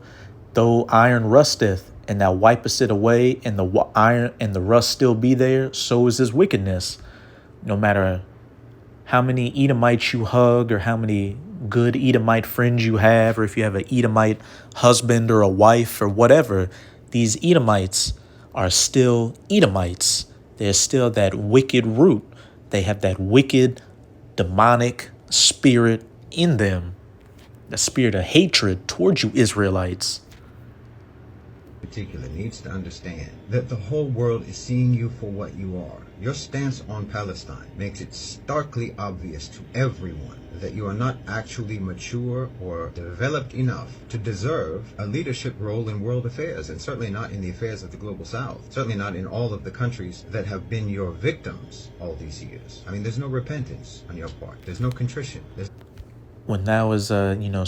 though iron rusteth, and thou wipest it away, and the iron and the rust still be there, so is his wickedness. No matter how many Edomites you hug, or how many good Edomite friends you have, or if you have an Edomite husband or a wife or whatever, these Edomites are still Edomites. They're still that wicked root. They have that wicked, demonic spirit in them. The spirit of hatred towards you Israelites. particular needs to understand that the whole world is seeing you for what you are. Your stance on Palestine makes it starkly obvious to everyone that you are not actually mature or developed enough to deserve a leadership role in world affairs, and certainly not in the affairs of the global South, certainly not in all of the countries that have been your victims all these years. I mean, there's no repentance on your part. There's no contrition. When thou is,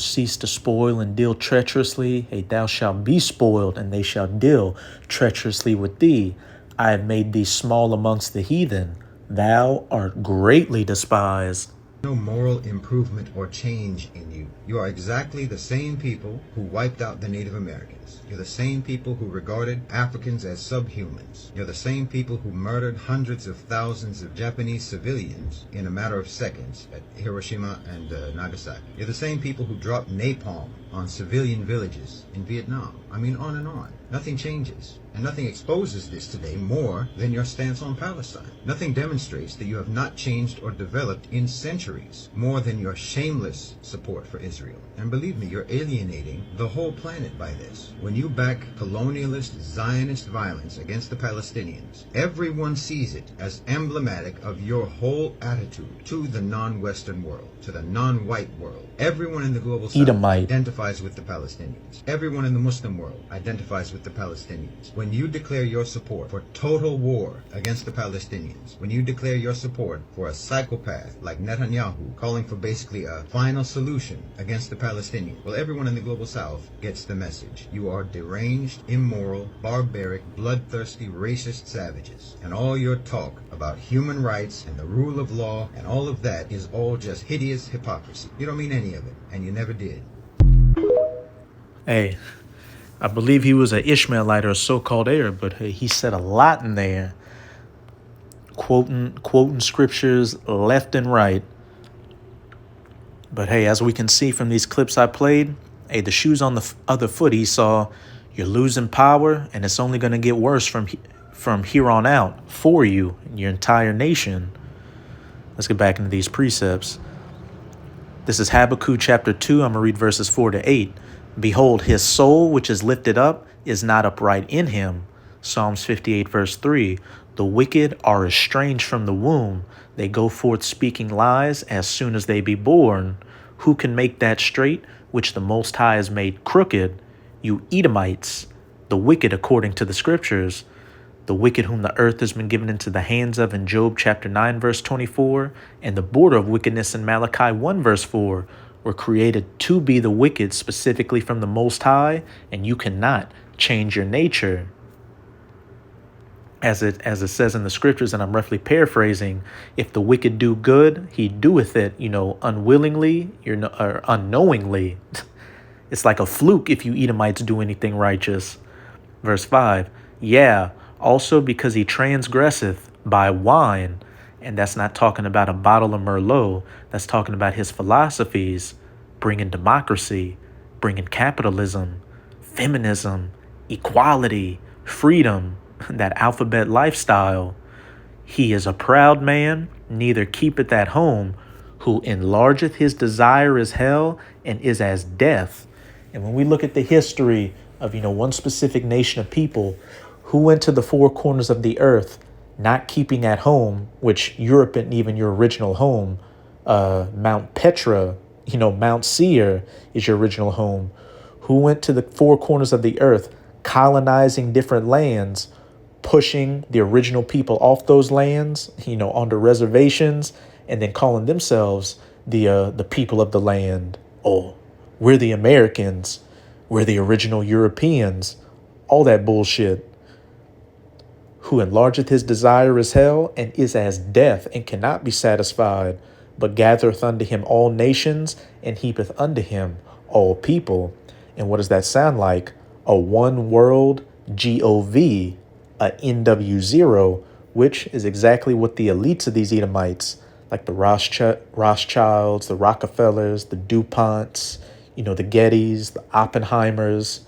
cease to spoil and deal treacherously, thou shalt be spoiled, and they shall deal treacherously with thee. I have made thee small amongst the heathen. Thou art greatly despised. No moral improvement or change in you. You are exactly the same people who wiped out the Native Americans. You're the same people who regarded Africans as subhumans. You're the same people who murdered hundreds of thousands of Japanese civilians in a matter of seconds at Hiroshima and Nagasaki. You're the same people who dropped napalm on civilian villages in Vietnam. I mean, on and on. Nothing changes. And nothing exposes this today more than your stance on Palestine. Nothing demonstrates that you have not changed or developed in centuries more than your shameless support for Israel. And believe me, you're alienating the whole planet by this. When you back colonialist, Zionist violence against the Palestinians, everyone sees it as emblematic of your whole attitude to the non-Western world, to the non-white world. Everyone in the global South Edomite, identifies identifies with the Palestinians. Everyone in the Muslim world identifies with the Palestinians. When you declare your support for total war against the Palestinians, when you declare your support for a psychopath like Netanyahu calling for basically a final solution against the Palestinians, well, everyone in the global south gets the message. You are deranged, immoral, barbaric, bloodthirsty, racist savages. And all your talk about human rights and the rule of law and all of that is all just hideous hypocrisy. You don't mean any of it, and you never did. Hey, I believe he was an Ishmaelite or a so-called Arab, but hey, he said a lot in there, quoting scriptures left and right. But hey, as we can see from these clips I played, hey, the shoe's on the other foot. Esau, you're losing power, and it's only going to get worse from here on out for you and your entire nation. Let's get back into these precepts. This is Habakkuk chapter 2. I'm going to read verses 4 to 8. Behold, his soul, which is lifted up, is not upright in him. Psalms 58, verse 3. The wicked are estranged from the womb. They go forth speaking lies as soon as they be born. Who can make that straight, which the Most High has made crooked? You Edomites, the wicked according to the scriptures. The wicked whom the earth has been given into the hands of in Job chapter 9, verse 24, and the border of wickedness in Malachi 1, verse 4, were created to be the wicked specifically from the Most High, and you cannot change your nature. As it says in the scriptures, and I'm roughly paraphrasing, if the wicked do good, he doeth it, unwillingly or unknowingly. It's like a fluke if you Edomites do anything righteous. Verse 5, yeah, also because he transgresseth by wine. And that's not talking about a bottle of Merlot. That's talking about his philosophies, bringing democracy, bringing capitalism, feminism, equality, freedom, that alphabet lifestyle. He is a proud man, neither keepeth at home, who enlargeth his desire as hell and is as death. And when we look at the history of, one specific nation of people who went to the four corners of the earth, not keeping at home, which Europe and even your original home, Mount Petra, Mount Seir is your original home, who went to the four corners of the earth, colonizing different lands, pushing the original people off those lands, onto reservations, and then calling themselves the people of the land. Oh, we're the Americans. We're the original Europeans. All that bullshit. Who enlargeth his desire as hell, and is as death, and cannot be satisfied, but gathereth unto him all nations, and heapeth unto him all people. And what does that sound like? A one world GOV, a NW0, which is exactly what the elites of these Edomites, like the Rothschilds, the Rockefellers, the DuPonts, the Gettys, the Oppenheimers,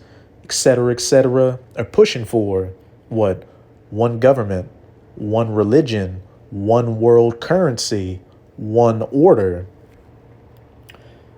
etc., are pushing for. What? One government, one religion, one world currency, one order.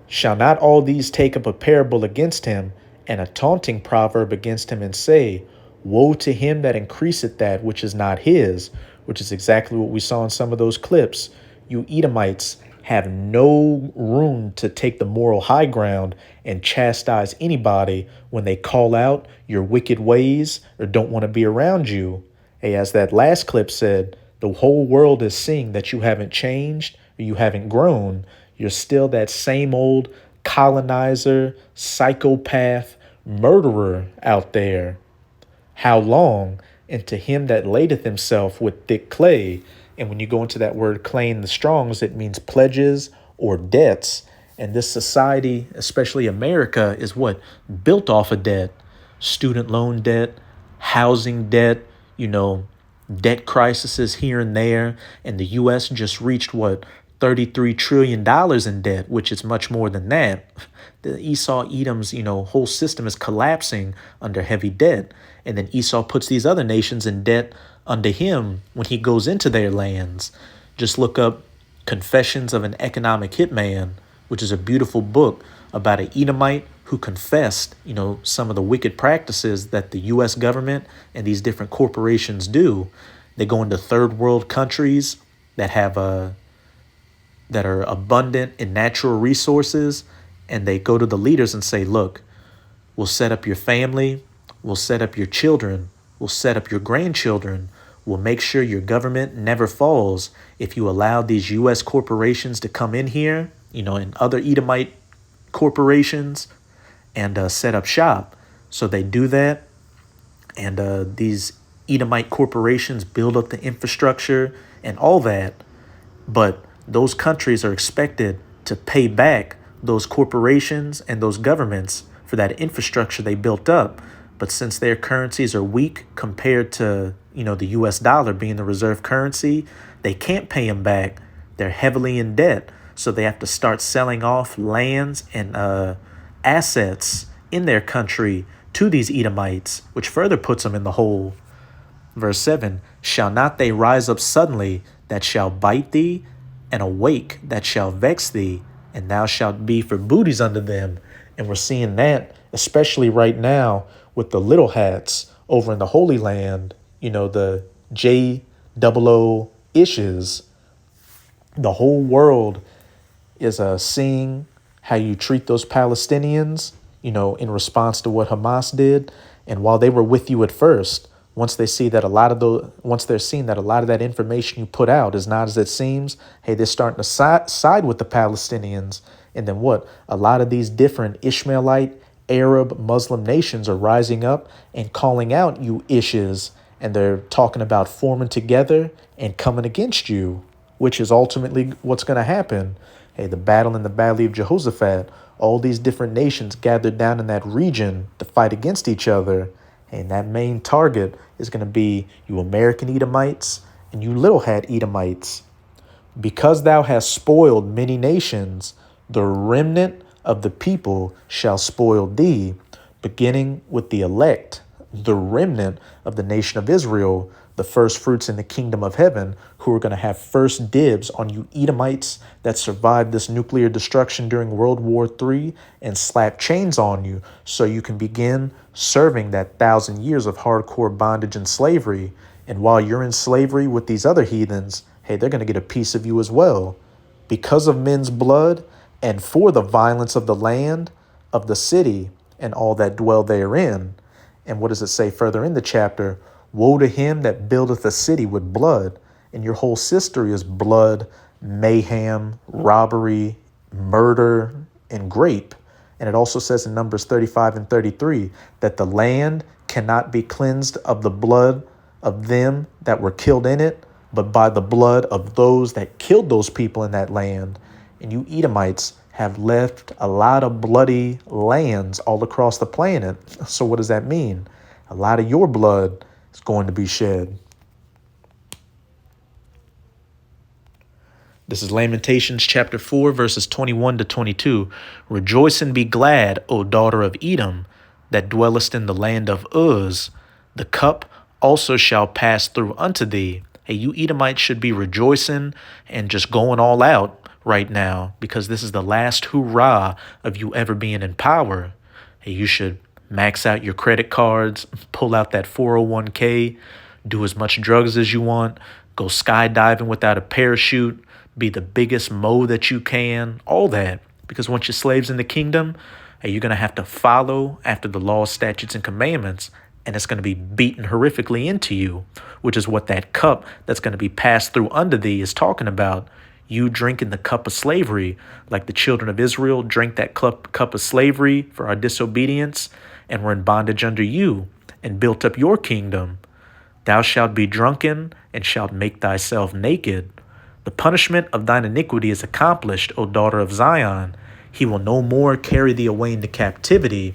Shall not all these take up a parable against him, and a taunting proverb against him, and say, woe to him that increaseth that which is not his, which is exactly what we saw in some of those clips. You Edomites have no room to take the moral high ground and chastise anybody when they call out your wicked ways or don't want to be around you. Hey, as that last clip said, the whole world is seeing that you haven't changed or you haven't grown. You're still that same old colonizer, psychopath, murderer out there. How long? And to him that ladeth himself with thick clay. And when you go into that word clay in the Strongs, it means pledges or debts. And this society, especially America, is what? Built off of debt. Student loan debt, housing debt, debt crises here and there. And the U.S. just reached what? $33 trillion in debt, which is much more than that. The Esau Edom's, whole system is collapsing under heavy debt. And then Esau puts these other nations in debt unto him when he goes into their lands. Just look up Confessions of an Economic Hitman, which is a beautiful book about an Edomite who confessed, some of the wicked practices that the U.S. government and these different corporations do. They go into third world countries that have that are abundant in natural resources, and they go to the leaders and say, look, we'll set up your family, we'll set up your children, we'll set up your grandchildren, we'll make sure your government never falls if you allow these U.S. corporations to come in here, and other Edomite corporations and set up shop. So they do that, and these Edomite corporations build up the infrastructure and all that. But those countries are expected to pay back those corporations and those governments for that infrastructure they built up. But since their currencies are weak compared to, the US dollar being the reserve currency, they can't pay them back. They're heavily in debt. So they have to start selling off lands and assets in their country to these Edomites, which further puts them in the hole. Verse 7, shall not they rise up suddenly that shall bite thee, and awake that shall vex thee, and thou shalt be for booties unto them. And we're seeing that, especially right now with the little hats over in the Holy Land, the JOO issues. The whole world is seeing how you treat those Palestinians, in response to what Hamas did. And while they were with you at first, once they're seeing that a lot of that information you put out is not as it seems, hey, they're starting to side with the Palestinians. And then what? A lot of these different Ishmaelite, Arab, Muslim nations are rising up and calling out you ishes, and they're talking about forming together and coming against you, which is ultimately what's going to happen. Hey, the battle in the Valley of Jehoshaphat, all these different nations gathered down in that region to fight against each other. And that main target is going to be you American Edomites and you little hat Edomites. Because thou hast spoiled many nations, the remnant of the people shall spoil thee, beginning with the elect, the remnant of the nation of Israel, the first fruits in the kingdom of heaven, who are going to have first dibs on you Edomites that survived this nuclear destruction during World War III and slap chains on you so you can begin serving that 1,000 years of hardcore bondage and slavery. And while you're in slavery with these other heathens, hey, they're going to get a piece of you as well. Because of men's blood and for the violence of the land, of the city, and all that dwell therein. And what does it say further in the chapter? Woe to him that buildeth a city with blood, and your whole history is blood, mayhem, robbery, murder, and grape. And it also says in Numbers 35 and 33 that the land cannot be cleansed of the blood of them that were killed in it, but by the blood of those that killed those people in that land. And you Edomites have left a lot of bloody lands all across the planet. So what does that mean? A lot of your blood is going to be shed. This is Lamentations chapter 4, verses 21 to 22. Rejoice and be glad, O daughter of Edom, that dwellest in the land of Uz. The cup also shall pass through unto thee. Hey, you Edomites should be rejoicing and just going all out right now, because this is the last hurrah of you ever being in power. Hey, you should max out your credit cards, pull out that 401k, do as much drugs as you want, go skydiving without a parachute, be the biggest mo that you can, all that. Because once you're slaves in the kingdom, hey, you're going to have to follow after the laws, statutes, and commandments, and it's going to be beaten horrifically into you, which is what that cup that's going to be passed through under thee is talking about. You drinking the cup of slavery, like the children of Israel drank that cup of slavery for our disobedience, and were in bondage under you, and built up your kingdom. Thou shalt be drunken, and shalt make thyself naked. The punishment of thine iniquity is accomplished, O daughter of Zion. He will no more carry thee away into captivity.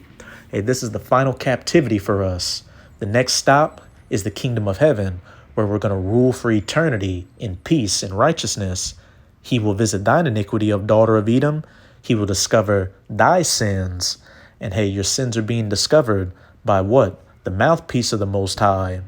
Hey, this is the final captivity for us. The next stop is the kingdom of heaven, where we're going to rule for eternity in peace and righteousness. He will visit thine iniquity, O daughter of Edom. He will discover thy sins. And hey, your sins are being discovered by what? The mouthpiece of the Most High.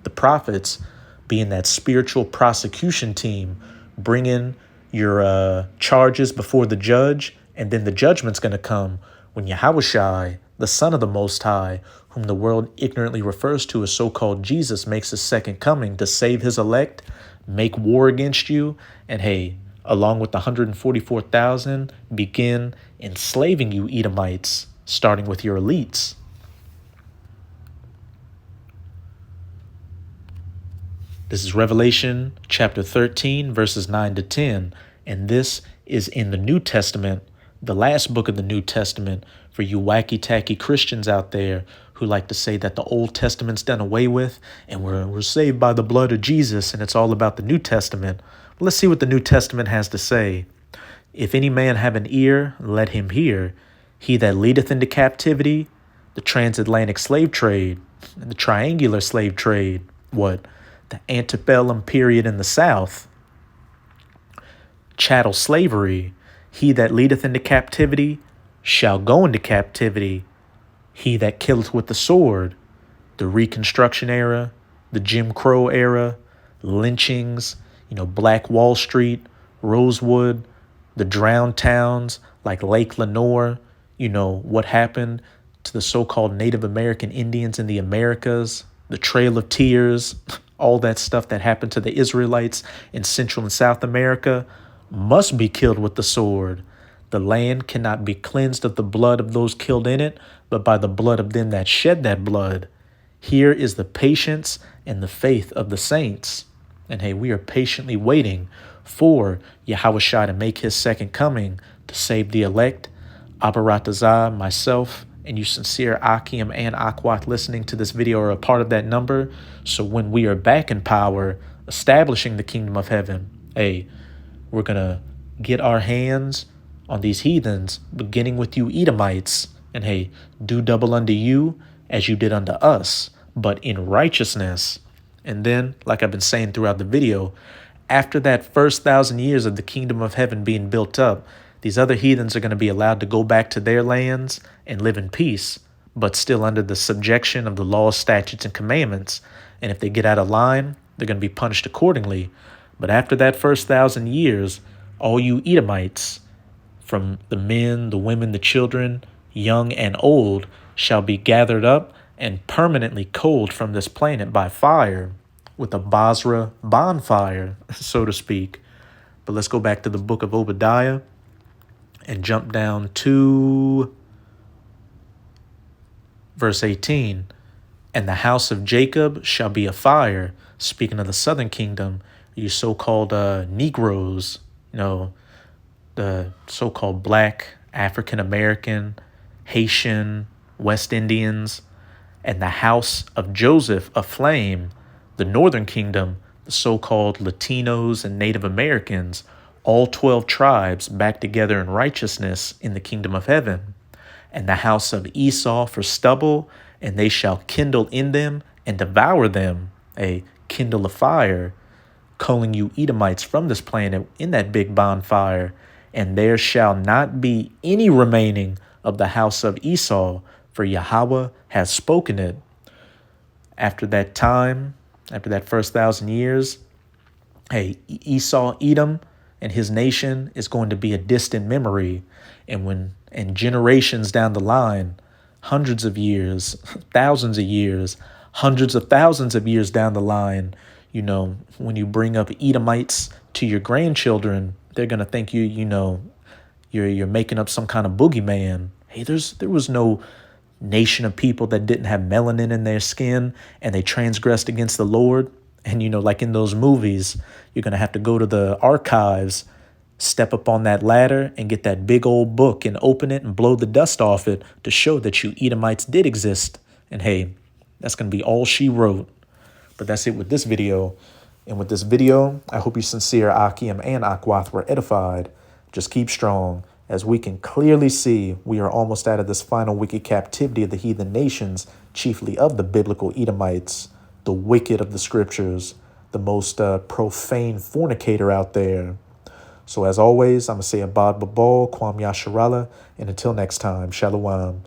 The prophets being that spiritual prosecution team, bringing your charges before the judge, and then the judgment's going to come when Yahushai, the Son of the Most High, whom the world ignorantly refers to as so-called Jesus, makes his second coming to save his elect, make war against you, and hey, along with the 144,000, begin enslaving you Edomites, starting with your elites. This is Revelation chapter 13, verses 9 to 10, and this is in the New Testament, the last book of the New Testament, for you wacky-tacky Christians out there who like to say that the Old Testament's done away with and we're saved by the blood of Jesus and it's all about the New Testament. Well, let's see what the New Testament has to say. If any man have an ear, let him hear. He that leadeth into captivity, the transatlantic slave trade, and the triangular slave trade, what? The antebellum period in the South, chattel slavery, he that leadeth into captivity shall go into captivity. He that killeth with the sword, the Reconstruction era, the Jim Crow era, lynchings, Black Wall Street, Rosewood, the drowned towns like Lake Lenore, what happened to the so-called Native American Indians in the Americas, the Trail of Tears, all that stuff that happened to the Israelites in Central and South America must be killed with the sword. The land cannot be cleansed of the blood of those killed in it, but by the blood of them that shed that blood. Here is the patience and the faith of the saints. And hey, we are patiently waiting for Yahushua to make his second coming to save the elect. Abaratazah, myself, and you sincere Akim and Akwat listening to this video are a part of that number. So when we are back in power, establishing the kingdom of heaven, hey, we're going to get our hands on these heathens, beginning with you Edomites, and hey, do double unto you as you did unto us, but in righteousness. And then, like I've been saying throughout the video, after that first 1,000 years of the kingdom of heaven being built up, these other heathens are going to be allowed to go back to their lands and live in peace, but still under the subjection of the laws, statutes, and commandments. And if they get out of line, they're going to be punished accordingly. But after that first 1,000 years, all you Edomites, from the men, the women, the children, young and old, shall be gathered up and permanently culled from this planet by fire, with a Basra bonfire, so to speak. But let's go back to the book of Obadiah and jump down to verse 18. And the house of Jacob shall be a fire, speaking of the southern kingdom, you so-called Negroes, the so-called black, African-American, Haitian, West Indians, and the house of Joseph a flame, the northern kingdom, the so-called Latinos and Native Americans, all 12 tribes back together in righteousness in the kingdom of heaven. And the house of Esau for stubble, and they shall kindle in them and devour them, kindle a fire, culling you Edomites from this planet in that big bonfire. And there shall not be any remaining of the house of Esau, for Yahweh has spoken it. After that time, after that first 1,000 years, Esau, Edom, and his nation is going to be a distant memory. And generations down the line, hundreds of years, thousands of years, hundreds of thousands of years down the line, when you bring up Edomites to your grandchildren, they're going to think you're making up some kind of boogeyman. Hey, there was no nation of people that didn't have melanin in their skin and they transgressed against the Lord. And, like in those movies, you're going to have to go to the archives, step up on that ladder and get that big old book and open it and blow the dust off it to show that you Edomites did exist. And hey, that's going to be all she wrote. But that's it with this video. And with this video, I hope you sincere Akim and Akwath were edified. Just keep strong. As we can clearly see, we are almost out of this final wicked captivity of the heathen nations, chiefly of the biblical Edomites, the wicked of the scriptures, the most profane fornicator out there. So as always, I'm going to say Abad Babal, Kwam Yasharala, and until next time, Shalom.